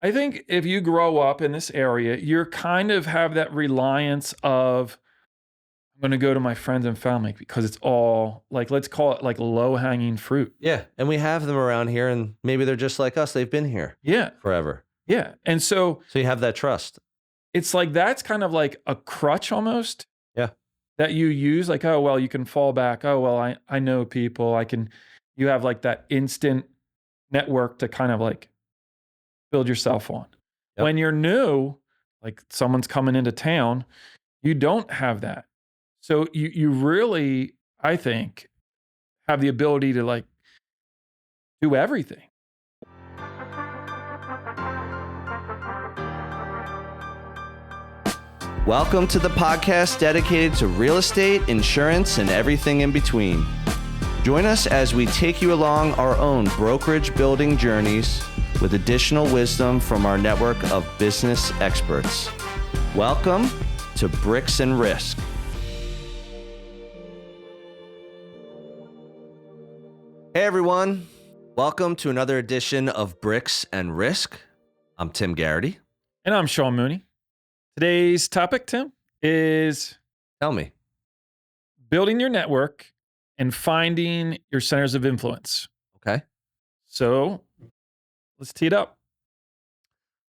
I think if you grow up in this area, you're kind of have that reliance of I'm going to go to my friends and family because it's all like, let's call it like low hanging fruit. Yeah. And we have them around here and maybe they're just like us. They've been here Yeah. forever. Yeah. And so you have that trust. it's like that's kind of like a crutch almost. Yeah. That you use like, oh, well, you can fall back. Oh, well, I know people. You have like that instant network to kind of like build yourself on. Yep. When you're new, like someone's coming into town, you don't have that. So you really, I think, have the ability to like do everything. Welcome to the podcast dedicated to real estate, insurance, and everything in between. Join us as we take you along our own brokerage building journeys with additional wisdom from our network of business experts. Welcome to Bricks and Risk. Hey everyone, welcome to another edition of Bricks and Risk. I'm Tim Garrity. And I'm Sean Mooney. Today's topic, Tim, is Tell me. Building your network and finding your centers of influence. Okay. So let's tee it up.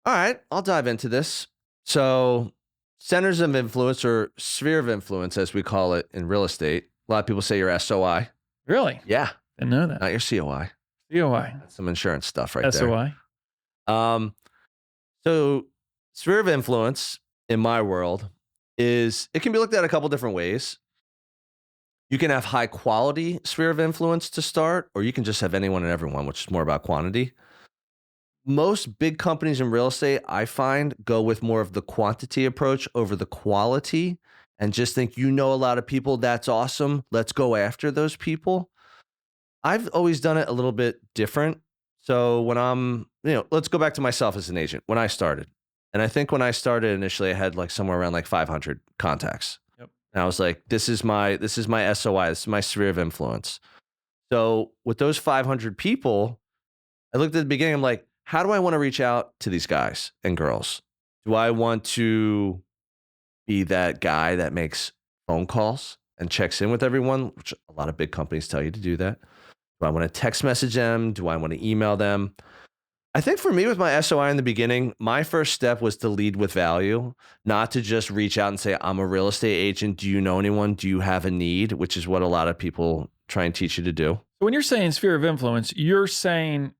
All right, I'll dive into this. So centers of influence, or sphere of influence as we call it in real estate. A lot of people say your SOI. Really? Yeah. Didn't know that. Not your COI. COI. That's some insurance stuff right SOI. there. So sphere of influence in my world is, it can be looked at a couple different ways. You can have high quality sphere of influence to start, or you can just have anyone and everyone, which is more about quantity. Most big companies in real estate, I find, go with more of the quantity approach over the quality and just think, a lot of people, that's awesome. Let's go after those people. I've always done it a little bit different. So when let's go back to myself as an agent. When I started, and I think when I started initially, I had like somewhere around like 500 contacts. Yep. And I was like, this is my SOI. This is my sphere of influence. So with those 500 people, I looked at the beginning. I'm like, how do I want to reach out to these guys and girls? Do I want to be that guy that makes phone calls and checks in with everyone, which a lot of big companies tell you to do that? Do I want to text message them? Do I want to email them? I think for me with my SOI in the beginning, my first step was to lead with value, not to just reach out and say, I'm a real estate agent. Do you know anyone? Do you have a need? Which is what a lot of people try and teach you to do. So when you're saying sphere of influence, you're saying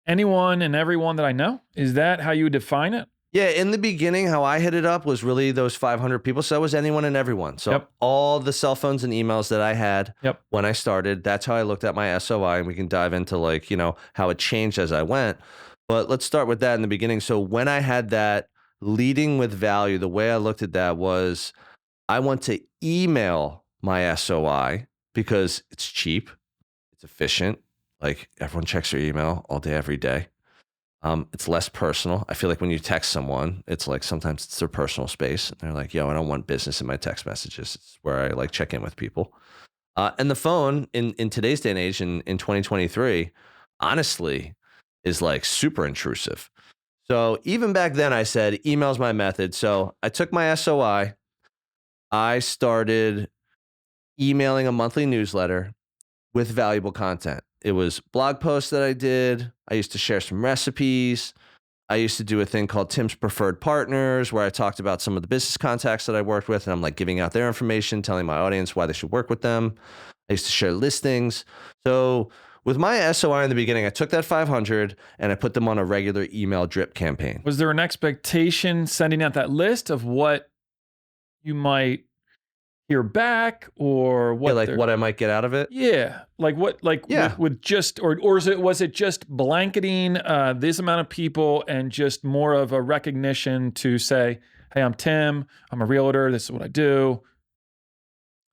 anyone and everyone that I know? Is that how you would define it? Yeah, in the beginning, how I hit it up was really those 500 people. So it was anyone and everyone. So all the cell phones and emails that I had when I started, that's how I looked at my SOI. And we can dive into how it changed as I went. But let's start with that in the beginning. So when I had that leading with value, the way I looked at that was I want to email my SOI because it's cheap, it's efficient. Like everyone checks their email all day, every day. It's less personal. I feel like when you text someone, it's like sometimes it's their personal space. And they're like, yo, I don't want business in my text messages. It's where I like check in with people. And the phone in today's day and age, in 2023, honestly, is like super intrusive. So even back then I said, email's my method. So I took my SOI. I started emailing a monthly newsletter with valuable content. It was blog posts that I did. I used to share some recipes. I used to do a thing called Tim's Preferred Partners, where I talked about some of the business contacts that I worked with. And I'm like giving out their information, telling my audience why they should work with them. I used to share listings. So with my SOI in the beginning, I took that 500 and I put them on a regular email drip campaign. Was there an expectation sending out that list of what you might hear back, or what? Yeah, what I might get out of it? Yeah. Like what, with just, or was it just blanketing this amount of people and just more of a recognition to say, hey, I'm Tim, I'm a realtor, this is what I do,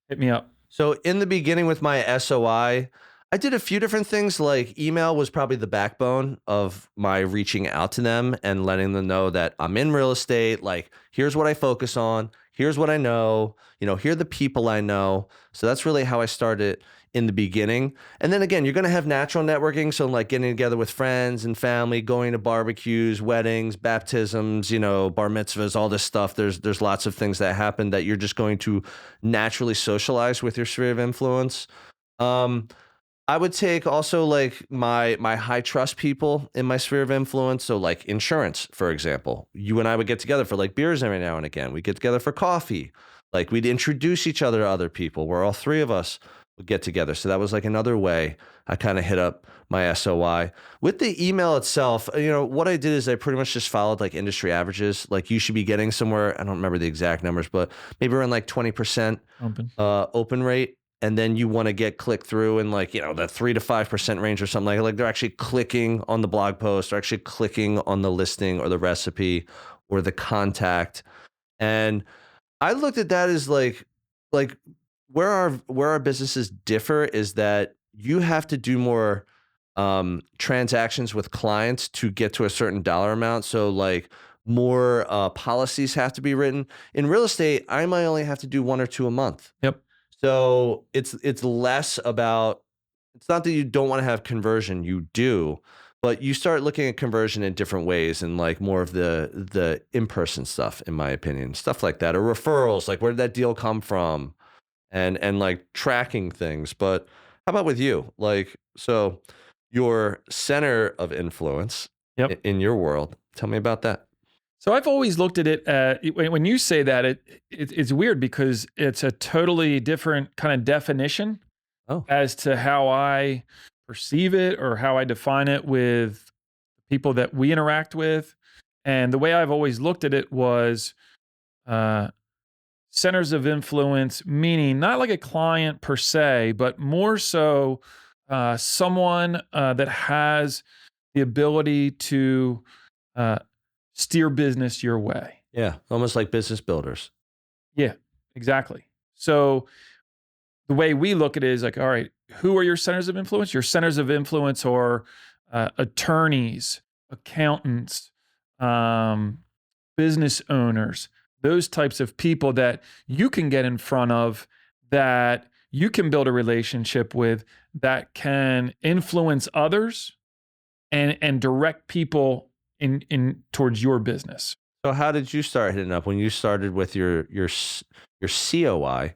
hit me up. So in the beginning with my SOI, I did a few different things. Like email was probably the backbone of my reaching out to them and letting them know that I'm in real estate. Like, here's what I focus on. here's what I know, here are the people I know. So that's really how I started in the beginning. And then again, you're going to have natural networking. So like getting together with friends and family, going to barbecues, weddings, baptisms, bar mitzvahs, all this stuff. There's lots of things that happen that you're just going to naturally socialize with your sphere of influence. I would take also like my high trust people in my sphere of influence. So like insurance, for example, you and I would get together for like beers every now and again. We get together for coffee. Like we'd introduce each other to other people where all three of us would get together. So that was like another way I kind of hit up my SOI. With the email itself, what I did is I pretty much just followed like industry averages. Like you should be getting somewhere, I don't remember the exact numbers, but maybe around like 20% open rate. And then you want to get clicked through in like, the 3 to 5% range or something like they're actually clicking on the blog post or actually clicking on the listing or the recipe or the contact. And I looked at that as like where our businesses differ is that you have to do more transactions with clients to get to a certain dollar amount. So like more policies have to be written. In real estate, I might only have to do 1 or 2 a month. Yep. So it's less about, it's not that you don't want to have conversion, you do, but you start looking at conversion in different ways and like more of the in-person stuff, in my opinion, stuff like that, or referrals, like where did that deal come from, and like tracking things. But how about with you? Like, so your center of influence in your world, tell me about that. So I've always looked at it when you say that it's weird because it's a totally different kind of definition as to how I perceive it or how I define it with people that we interact with. And the way I've always looked at it was centers of influence, meaning not like a client per se, but more so someone that has the ability to steer business your way. Yeah, almost like business builders. Yeah, exactly. So the way we look at it is like, all right, who are your centers of influence? Your centers of influence are attorneys, accountants, business owners, those types of people that you can get in front of, that you can build a relationship with, that can influence others and direct people in towards your business. So how did you start hitting up when you started with your COI?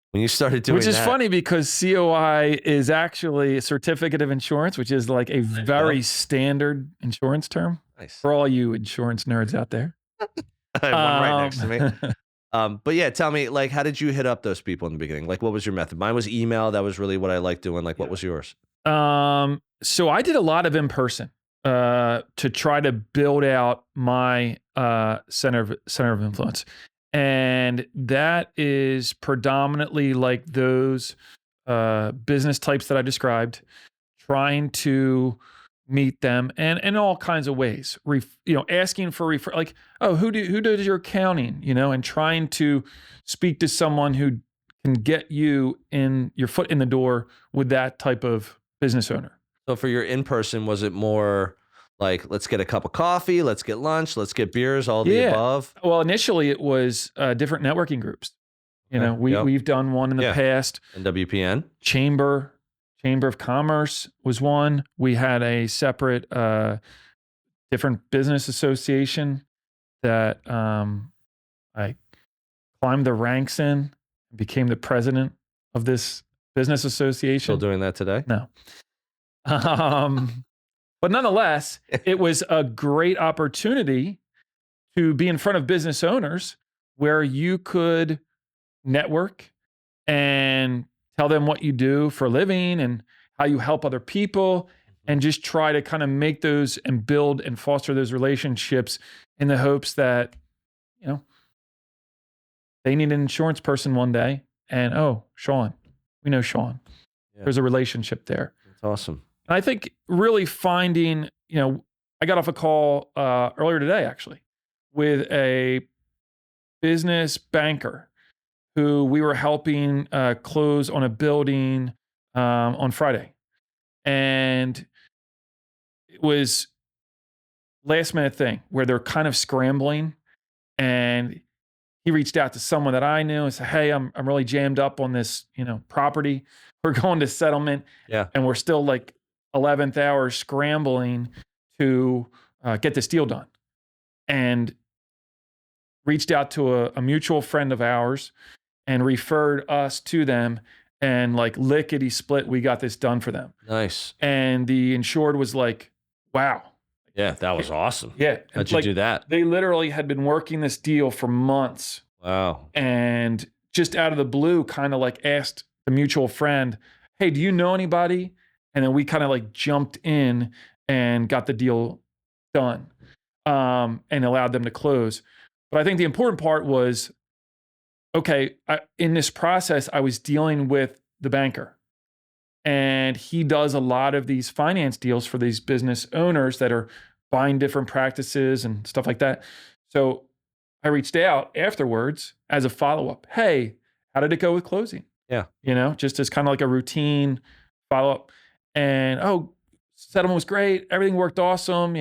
When you started doing that? Which is funny because COI is actually a certificate of insurance, which is like a very standard insurance term. Nice. For all you insurance nerds out there. I have one right next to me. But yeah, tell me, like, how did you hit up those people in the beginning? Like, what was your method? Mine was email. That was really what I liked doing. Like, what was yours? So I did a lot of in-person to try to build out my center of influence. And that is predominantly like those business types that I described, trying to meet them and in all kinds of ways, asking for like, oh, who does your accounting, and trying to speak to someone who can get you in your foot in the door with that type of business owner. So for your in-person, was it more like, let's get a cup of coffee, let's get lunch, let's get beers, all the above? Well, initially it was different networking groups. We've done one in the past. NWPN. Chamber of Commerce was one. We had a separate different business association that I climbed the ranks in, became the president of this business association. Still doing that today? No. But nonetheless, it was a great opportunity to be in front of business owners where you could network and tell them what you do for a living and how you help other people, and just try to kind of make those and build and foster those relationships in the hopes that, they need an insurance person one day. And, oh, Sean, we know Sean. Yeah. There's a relationship there. That's awesome. And I think really finding, I got off a call earlier today, actually, with a business banker who we were helping close on a building on Friday. And it was last minute thing where they're kind of scrambling, and he reached out to someone that I knew and said, hey, I'm really jammed up on this, property. We're going to settlement. Yeah. And we're still like 11th hour scrambling to get this deal done. And reached out to a mutual friend of ours and referred us to them, and like lickety split, we got this done for them. Nice. And the insured was like, wow. Yeah, that was awesome. Yeah. How'd you do that? They literally had been working this deal for months. Wow. And just out of the blue, kind of like asked the mutual friend, hey, do you know anybody? And then we kind of like jumped in and got the deal done, and allowed them to close. But I think the important part was, okay, in this process, I was dealing with the banker, and he does a lot of these finance deals for these business owners that are buying different practices and stuff like that. So I reached out afterwards as a follow-up. Hey, how did it go with closing? Yeah. Just as kind of like a routine follow-up. And, settlement was great. Everything worked awesome.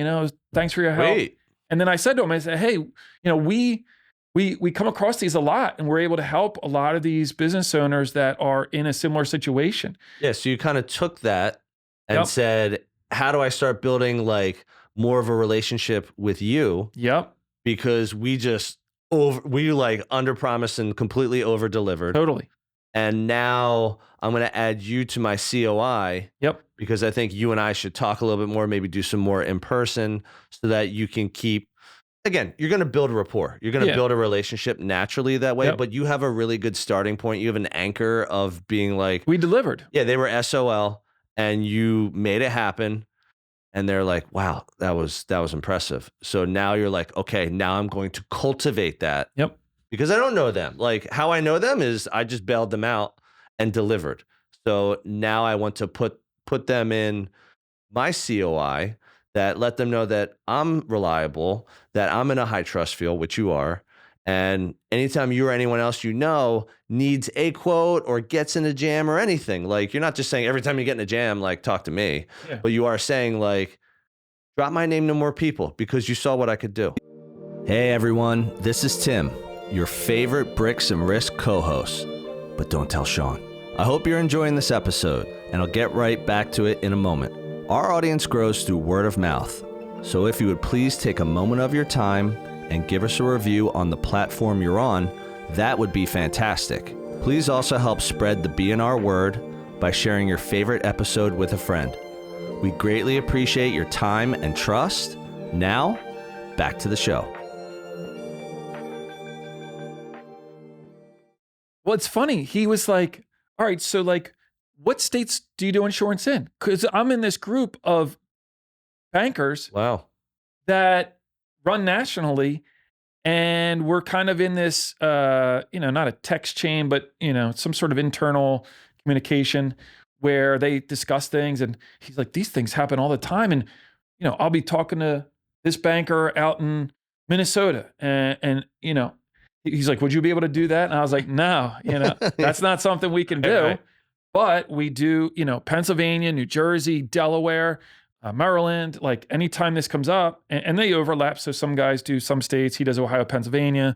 Thanks for your help. Great. And then I said to him, I said, hey, we come across these a lot, and we're able to help a lot of these business owners that are in a similar situation. Yeah. So you kind of took that and said, how do I start building like more of a relationship with you? Yep. Because we like under promised and completely over delivered. Totally. And now I'm going to add you to my COI. Yep. Because I think you and I should talk a little bit more, maybe do some more in person, so that you can keep, again, you're going to build a rapport. You're going to build a relationship naturally that way, but you have a really good starting point. You have an anchor of being like, we delivered. Yeah, they were SOL and you made it happen. And they're like, wow, that was impressive. So now you're like, okay, now I'm going to cultivate that. Yep. Because I don't know them. Like, how I know them is I just bailed them out and delivered. So now I want to put them in my COI, that let them know that I'm reliable, that I'm in a high trust field, which you are. And anytime you or anyone else needs a quote or gets in a jam or anything, like, you're not just saying every time you get in a jam, like, talk to me, but you are saying like, drop my name to more people because you saw what I could do. Hey everyone, this is Tim, your favorite Bricks and Risk co-host, but don't tell Sean. I hope you're enjoying this episode, and I'll get right back to it in a moment. Our audience grows through word of mouth, so if you would please take a moment of your time and give us a review on the platform you're on, that would be fantastic. Please also help spread the BNR word by sharing your favorite episode with a friend. We greatly appreciate your time and trust. Now, back to the show. Well, it's funny. He was like, all right, so like, what states do you do insurance in? Because I'm in this group of bankers that run nationally, and we're kind of in this, not a text chain, but, some sort of internal communication where they discuss things. And he's like, these things happen all the time. And, I'll be talking to this banker out in Minnesota, and he's like, would you be able to do that? And I was like, no, that's not something we can do. Right. But we do, Pennsylvania, New Jersey, Delaware, Maryland, like anytime this comes up, and they overlap. So some guys do some states, he does Ohio, Pennsylvania,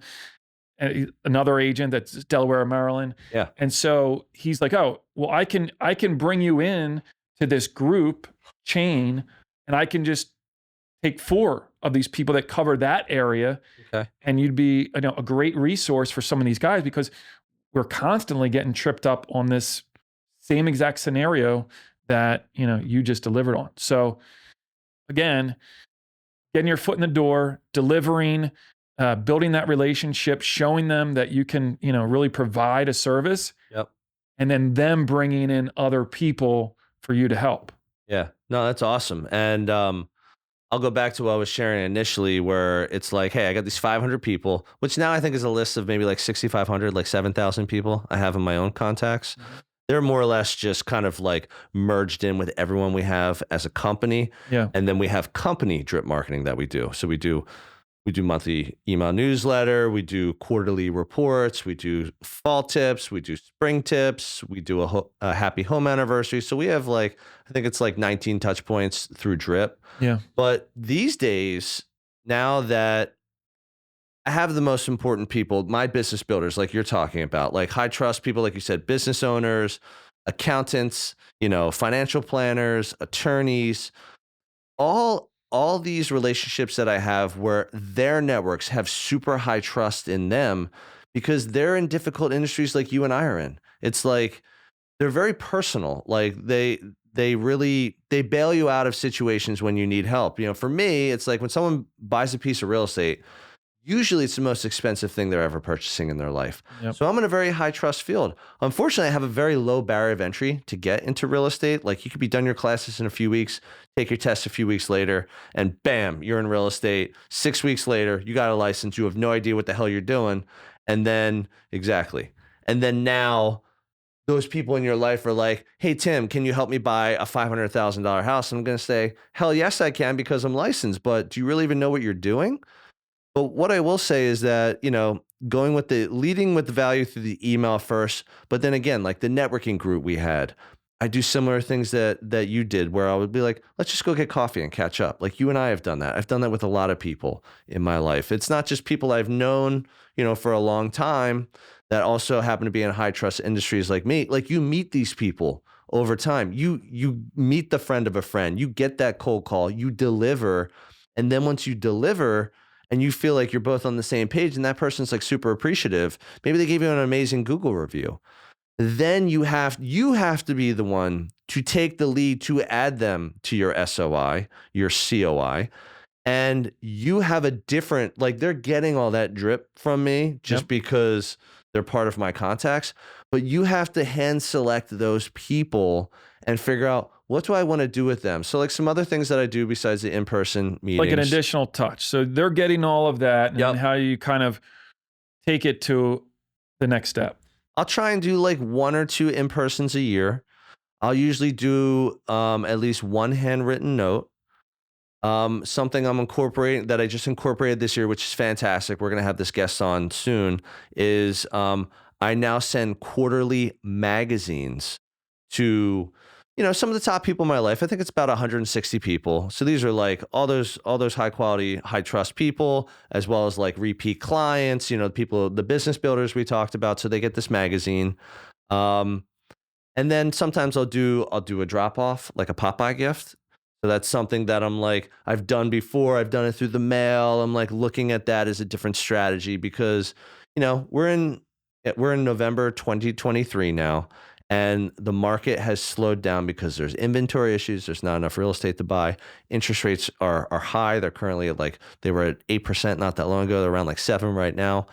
and another agent that's Delaware, Maryland. Yeah. And so he's like, oh, well, I can bring you in to this group chain, and I can just take 4 of these people that cover that area. Okay. And you'd be a great resource for some of these guys, because we're constantly getting tripped up on this same exact scenario that, you just delivered on. So again, getting your foot in the door, delivering, building that relationship, showing them that you can, really provide a service. Yep. And then them bringing in other people for you to help. Yeah, no, that's awesome. And, I'll go back to what I was sharing initially, where it's like, hey, I got these 500 people, which now I think is a list of maybe like 6,500, like 7,000 people I have in my own contacts. Mm-hmm. They're more or less just kind of like merged in with everyone we have as a company. Yeah. And then we have company drip marketing that we do. So we do monthly email newsletter, we do quarterly reports, we do fall tips, we do spring tips, we do a happy home anniversary. So we have I think it's like 19 touch points through drip. Yeah. But these days, now that I have the most important people, my business builders, like you're talking about, like high trust people, like you said, business owners, accountants, financial planners, attorneys, all these relationships that I have where their networks have super high trust in them because they're in difficult industries like you and I are in. It's like they're very personal. Like they really they bail you out of situations when you need help. For me, it's like when someone buys a piece of real estate, usually it's the most expensive thing they're ever purchasing in their life. Yep. So I'm in a very high trust field. Unfortunately, I have a very low barrier of entry to get into real estate. Like you could be done your classes in a few weeks, take your test a few weeks later, and bam, you're in real estate. 6 weeks later, you got a license. You have no idea what the hell you're doing. And then now those people in your life are like, hey, Tim, can you help me buy a $500,000 house? And I'm going to say, hell yes, I can because I'm licensed. But do you really even know what you're doing? But what I will say is that, leading with the value through the email first, but then again, like the networking group we had, I do similar things that you did where I would be like, let's just go get coffee and catch up. Like you and I have done that. I've done that with a lot of people in my life. It's not just people I've known, for a long time that also happen to be in high trust industries like me. Like you meet these people over time. You meet the friend of a friend, you get that cold call, you deliver. And then once you deliver, and you feel like you're both on the same page and that person's like super appreciative, maybe they gave you an amazing Google review, then you have to be the one to take the lead to add them to your SOI, your COI. And you have a different, like they're getting all that drip from me just because they're part of my contacts, but you have to hand select those people and figure out, what do I want to do with them? So like some other things that I do besides the in-person meetings. Like an additional touch. So they're getting all of that and how you kind of take it to the next step. I'll try and do like 1 or 2 in-persons a year. I'll usually do at least one handwritten note. Something I'm incorporating that I just incorporated this year, which is fantastic. We're going to have this guest on soon, is I now send quarterly magazines to some of the top people in my life. I think it's about 160 people. So these are like all those high quality, high trust people, as well as like repeat clients, people, the business builders we talked about. So they get this magazine. And then sometimes I'll do a drop off, like a Popeye gift. So that's something that I'm like, I've done before. I've done it through the mail. I'm like looking at that as a different strategy because, we're in November 2023 now. And the market has slowed down because there's inventory issues. There's not enough real estate to buy. Interest rates are high. They're currently at they were at 8% not that long ago. They're around like 7 right now.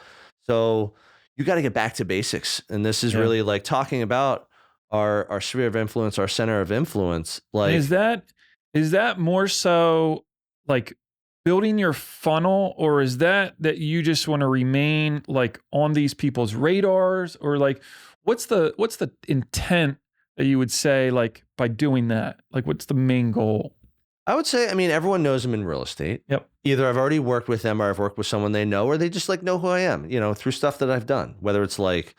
So you got to get back to basics. And this is really like talking about our sphere of influence, our center of influence. Like, is that more so like building your funnel, or is that you just want to remain like on these people's radars, or like, what's the intent that you would say, like, by doing that? Like, what's the main goal? I would say, everyone knows I'm in real estate. Yep. Either I've already worked with them or I've worked with someone they know, or they just like know who I am, through stuff that I've done. Whether it's like,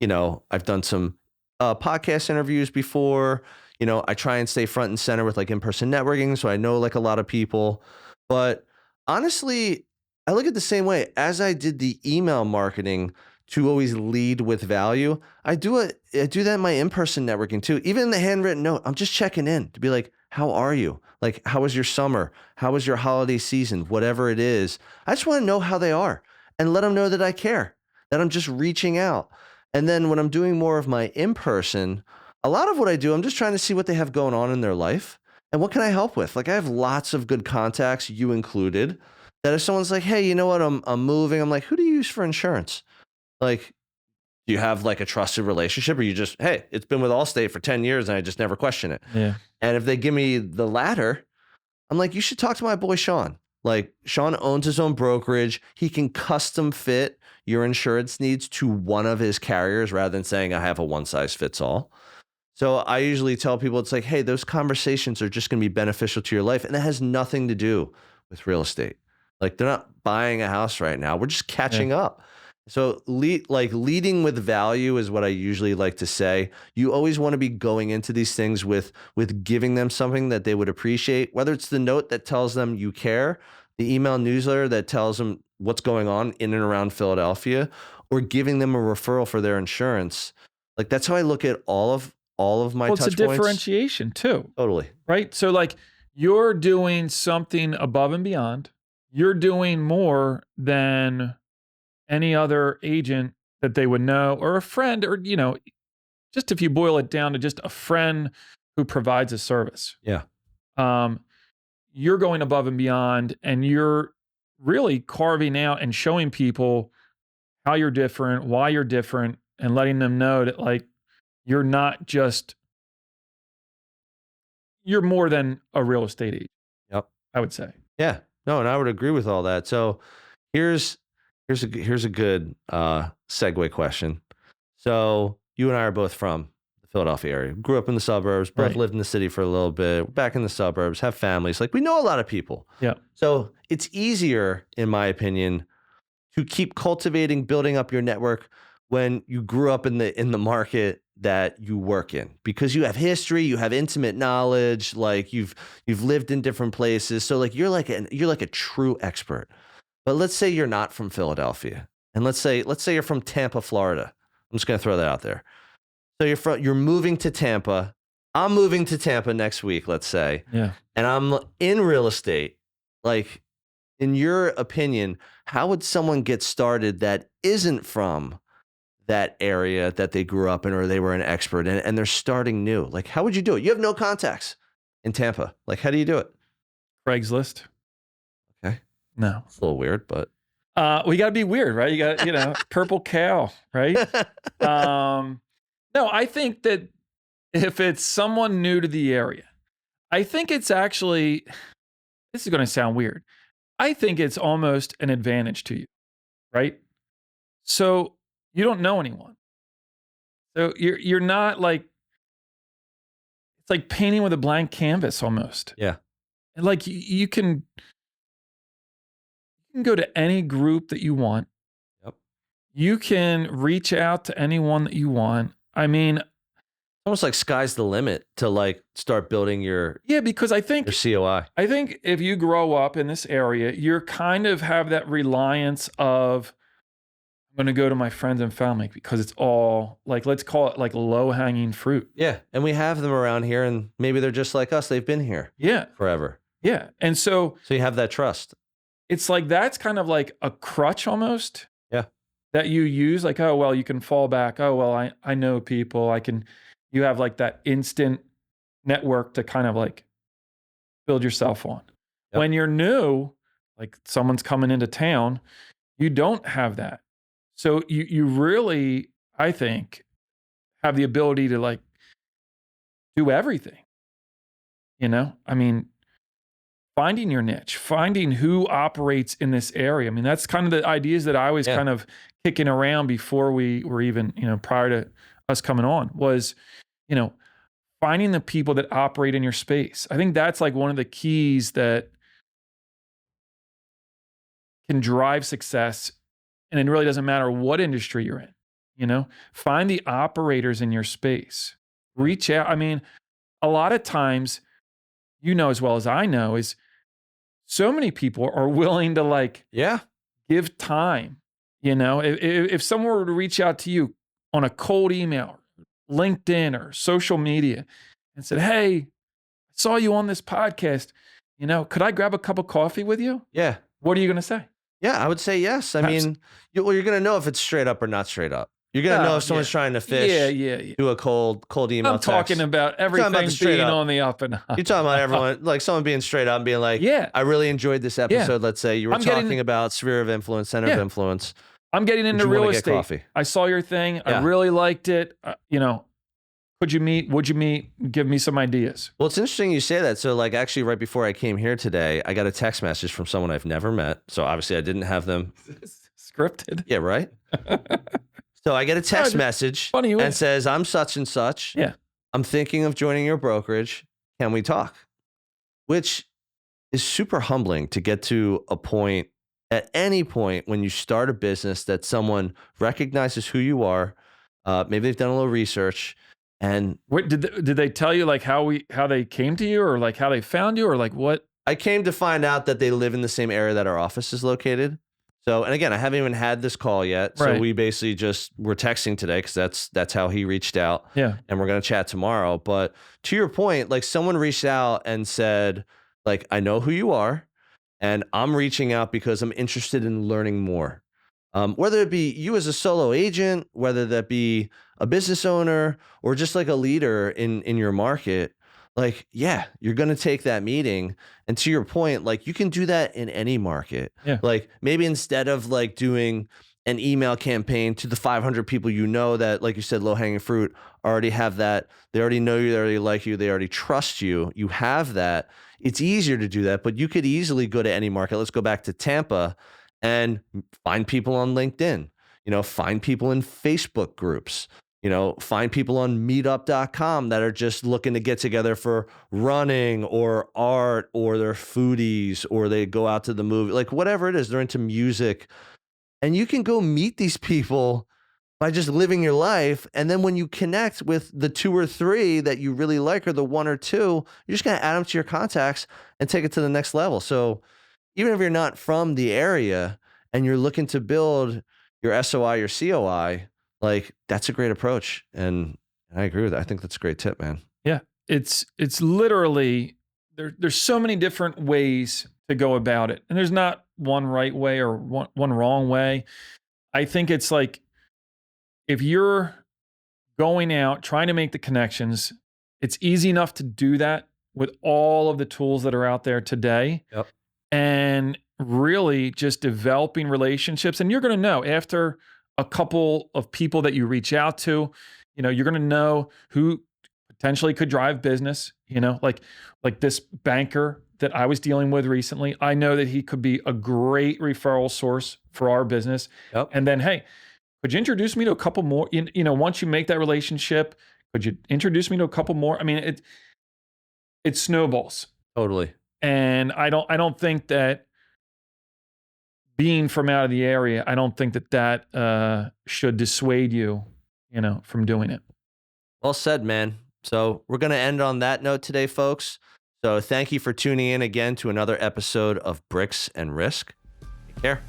I've done some podcast interviews before, I try and stay front and center with like in-person networking. So I know like a lot of people, but honestly, I look at it the same way as I did the email marketing to always lead with value. I do that in my in-person networking too. Even in the handwritten note, I'm just checking in to be like, how are you? Like, how was your summer? How was your holiday season? Whatever it is. I just want to know how they are and let them know that I care, that I'm just reaching out. And then when I'm doing more of my in-person, a lot of what I do, I'm just trying to see what they have going on in their life and what can I help with? Like I have lots of good contacts, you included, that if someone's like, hey, you know what? I'm moving. I'm like, who do you use for insurance? Like, do you have like a trusted relationship, or you just, hey, it's been with Allstate for 10 years and I just never question it. Yeah. And if they give me the latter, I'm like, you should talk to my boy, Sean. Like Sean owns his own brokerage. He can custom fit your insurance needs to one of his carriers rather than saying I have a one size fits all. So I usually tell people, it's like, hey, those conversations are just going to be beneficial to your life. And it has nothing to do with real estate. Like they're not buying a house right now. We're just catching up. So leading with value is what I usually like to say. You always want to be going into these things with giving them something that they would appreciate, whether it's the note that tells them you care, the email newsletter that tells them what's going on in and around Philadelphia, or giving them a referral for their insurance. Like that's how I look at all of my touch points. It's a differentiation too. Totally. Right? So like you're doing something above and beyond. You're doing more than any other agent that they would know, or a friend, or, just if you boil it down to just a friend who provides a service. Yeah. You're going above and beyond, and you're really carving out and showing people how you're different, why you're different, and letting them know that like you're not just, you're more than a real estate agent. Yep. I would say. Yeah. No, and I would agree with all that. So here's a good segue question. So you and I are both from the Philadelphia area. Grew up in the suburbs, both lived in the city for a little bit, back in the suburbs, have families. Like we know a lot of people. Yeah. So it's easier, in my opinion, to keep cultivating, building up your network when you grew up in the market that you work in, because you have history, you have intimate knowledge, like you've lived in different places. So like you're like a true expert. But let's say you're not from Philadelphia, and let's say you're from Tampa, Florida. I'm just gonna throw that out there. So you're moving to Tampa. I'm moving to Tampa next week, let's say. Yeah. And I'm in real estate. Like, in your opinion, how would someone get started that isn't from that area that they grew up in, or they were an expert in, and they're starting new? Like, how would you do it? You have no contacts in Tampa. Like, how do you do it? Craigslist. Okay. No. It's a little weird, but. We got to be weird, right? You got, purple cow, right? No, I think that if it's someone new to the area, I think it's actually, this is going to sound weird, I think it's almost an advantage to you, right? So you don't know anyone. So you're not like, it's like painting with a blank canvas almost. Yeah. And like you can go to any group that you want. Yep. You can reach out to anyone that you want. I mean, almost like sky's the limit to like start building your because I think your COI. I think if you grow up in this area, you're kind of have that reliance of, I'm going to go to my friends and family because it's all like, let's call it like low hanging fruit. Yeah. And we have them around here, and maybe they're just like us. They've been here forever. Yeah. And so you have that trust. It's like, that's kind of like a crutch almost. Yeah. That you use, like, oh, well, you can fall back. Oh, well, I know people. You have like that instant network to kind of like build yourself on. Yep. When you're new, like someone's coming into town, you don't have that. So you really, I think, have the ability to like do everything. I mean, finding your niche, finding who operates in this area. I mean, that's kind of the ideas that I was kind of kicking around before we were even, prior to us coming on, was, finding the people that operate in your space. I think that's like one of the keys that can drive success. And it really doesn't matter what industry you're in, find the operators in your space, reach out. I mean, a lot of times, as well as I know, is so many people are willing to like, give time. If someone were to reach out to you on a cold email, LinkedIn or social media, and said, hey, I saw you on this podcast, could I grab a cup of coffee with you? Yeah. What are you going to say? Yeah, I would say yes. I mean, you're going to know if it's straight up or not straight up. You're going to know if someone's trying to fish, do a cold email I'm talking about everything being on the up and up. You're talking about everyone, like someone being straight up and being like, I really enjoyed this episode. Let's say you were talking about sphere of influence, center of influence. I'm getting into real estate. I saw your thing. I really liked it. Could you meet? Would you meet? Give me some ideas. Well, it's interesting you say that. So like actually right before I came here today, I got a text message from someone I've never met. So obviously I didn't have them. Scripted. Yeah, right? So I get a text message and says, I'm such and such. Yeah. I'm thinking of joining your brokerage. Can we talk? Which is super humbling to get to a point, at any point when you start a business, that someone recognizes who you are. Maybe they've done a little research. And what did they tell you, like how they came to you, or like how they found you, or like what? I came to find out that they live in the same area that our office is located. So, and again, I haven't even had this call yet. So Right. we basically we're texting today because that's how he reached out. Yeah. And we're going to chat tomorrow. But to your point, like someone reached out and said, like, I know who you are and I'm reaching out because I'm interested in learning more. Whether it be you as a solo agent, whether that be a business owner or just like a leader in your market, like, yeah, you're going to take that meeting. And to your point, like you can do that in any market. Yeah. Like maybe instead of like doing an email campaign to the 500 people, you know, that, like you said, low hanging fruit already have that. They already know you, they already like you, they already trust you. You have that. It's easier to do that, but you could easily go to any market. Let's go back to Tampa and find people on LinkedIn, find people in Facebook groups, find people on meetup.com that are just looking to get together for running or art, or they're foodies, or they go out to the movie, like whatever it is, they're into music. And you can go meet these people by just living your life. And then when you connect with the 2 or 3 that you really like, or the 1 or 2, you're just going to add them to your contacts and take it to the next level. So even if you're not from the area and you're looking to build your SOI, your COI, like that's a great approach. And I agree with that. I think that's a great tip, man. Yeah. It's literally, there's so many different ways to go about it. And there's not one right way or one wrong way. I think it's like, if you're going out, trying to make the connections, it's easy enough to do that with all of the tools that are out there today. Yep. And really just developing relationships. And you're going to know after a couple of people that you reach out to, you're going to know who potentially could drive business, like this banker that I was dealing with recently. I know that he could be a great referral source for our business. Yep. And then, hey, could you introduce me to a couple more? Once you make that relationship, could you introduce me to a couple more? I mean, it snowballs. Totally. And I don't think that being from out of the area, I don't think that should dissuade you, from doing it. Well said, man. So we're going to end on that note today, folks. So thank you for tuning in again to another episode of Bricks and Risk. Take care.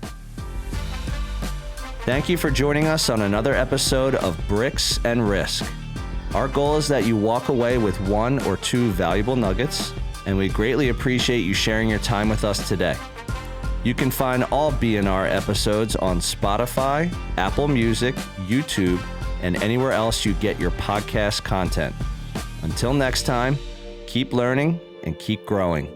Thank you for joining us on another episode of Bricks and Risk. Our goal is that you walk away with 1 or 2 valuable nuggets, and we greatly appreciate you sharing your time with us today. You can find all BNR episodes on Spotify, Apple Music, YouTube, and anywhere else you get your podcast content. Until next time, keep learning and keep growing.